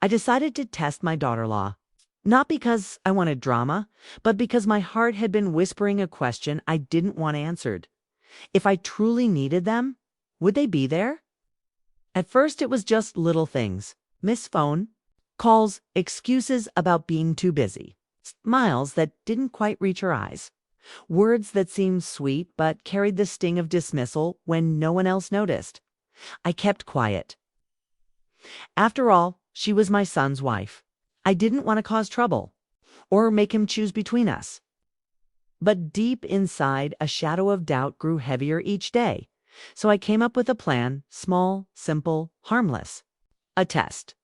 I decided to test my daughter-in-law. Not because I wanted drama, but because my heart had been whispering a question I didn't want answered. If I truly needed them, would they be there? At first it was just little things. Missed phone, calls, excuses about being too busy, smiles that didn't quite reach her eyes, words that seemed sweet but carried the sting of dismissal when no one else noticed. I kept quiet. After all, she was my son's wife. I didn't want to cause trouble or make him choose between us. But deep inside, a shadow of doubt grew heavier each day. So I came up with a plan, small, simple, harmless. A test.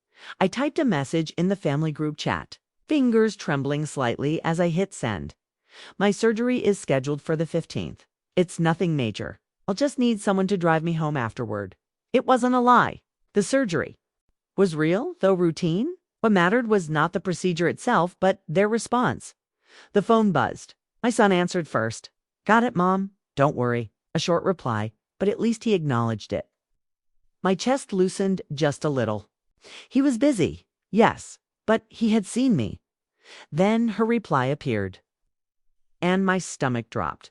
I typed a message in the family group chat, fingers trembling slightly as I hit send. My surgery is scheduled for the 15th. It's nothing major. I'll just need someone to drive me home afterward. It wasn't a lie. The surgery was real, though routine. What mattered was not the procedure itself, but their response. The phone buzzed. My son answered first. "Got it, Mom. Don't worry." A short reply, but at least he acknowledged it. My chest loosened just a little. He was busy, yes, but he had seen me. Then her reply appeared, and my stomach dropped.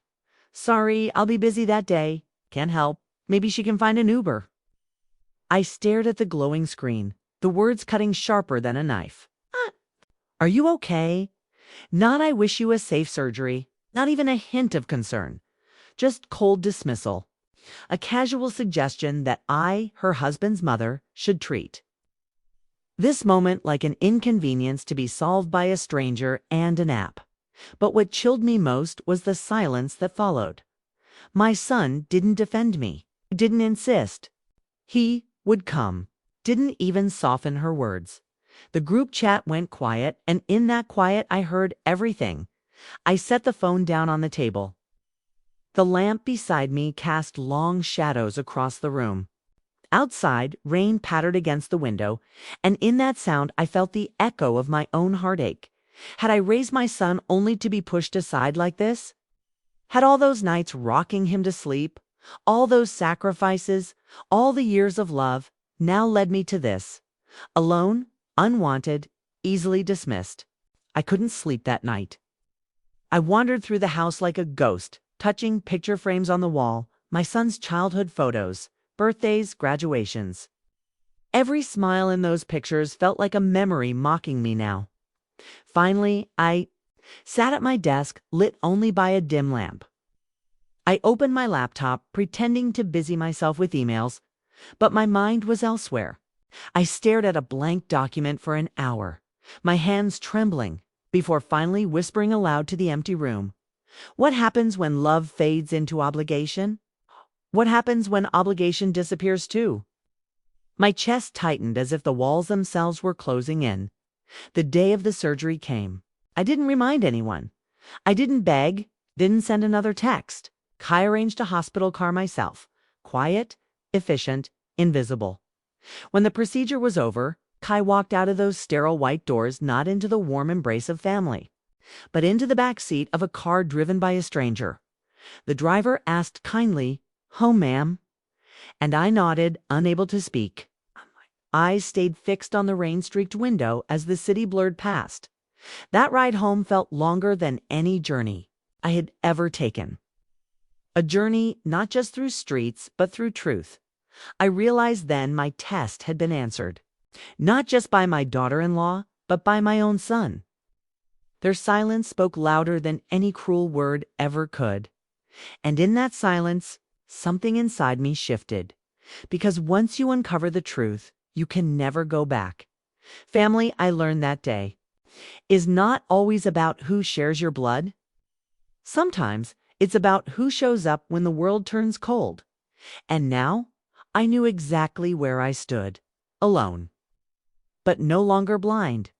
"Sorry, I'll be busy that day. Can't help. Maybe she can find an Uber." I stared at the glowing screen, the words cutting sharper than a knife. Are you okay?" Not "I wish you a safe surgery." Not even a hint of concern. Just cold dismissal. A casual suggestion that I, her husband's mother, should treat this moment like an inconvenience to be solved by a stranger and an app. But what chilled me most was the silence that followed. My son didn't defend me, didn't insist. He would come, didn't even soften her words. The group chat went quiet, and in that quiet I heard everything. I set the phone down on the table. The lamp beside me cast long shadows across the room. Outside, rain pattered against the window, and in that sound I felt the echo of my own heartache. Had I raised my son only to be pushed aside like this? Had all those nights rocking him to sleep, all those sacrifices, all the years of love, now led me to this? Alone, unwanted, easily dismissed. I couldn't sleep that night. I wandered through the house like a ghost, touching picture frames on the wall, my son's childhood photos, birthdays, graduations. Every smile in those pictures felt like a memory mocking me now. Finally, I sat at my desk, lit only by a dim lamp. I opened my laptop, pretending to busy myself with emails, but my mind was elsewhere. I stared at a blank document for an hour, my hands trembling, before finally whispering aloud to the empty room. What happens when love fades into obligation? What happens when obligation disappears too? My chest tightened as if the walls themselves were closing in. The day of the surgery came. I didn't remind anyone. I didn't beg, didn't send another text. I arranged a hospital car myself. Quiet, efficient, invisible. When the procedure was over, Kai walked out of those sterile white doors, not into the warm embrace of family, but into the back seat of a car driven by a stranger. The driver asked kindly, "Home, ma'am?" And I nodded, unable to speak. Eyes stayed fixed on the rain-streaked window as the city blurred past. That ride home felt longer than any journey I had ever taken. A journey not just through streets, but through truth. I realized then my test had been answered, not just by my daughter-in-law, but by my own son. Their silence spoke louder than any cruel word ever could. And in that silence, something inside me shifted. Because once you uncover the truth, you can never go back. Family, I learned that day, is not always about who shares your blood. Sometimes it's about who shows up when the world turns cold. And now, I knew exactly where I stood, alone, but no longer blind.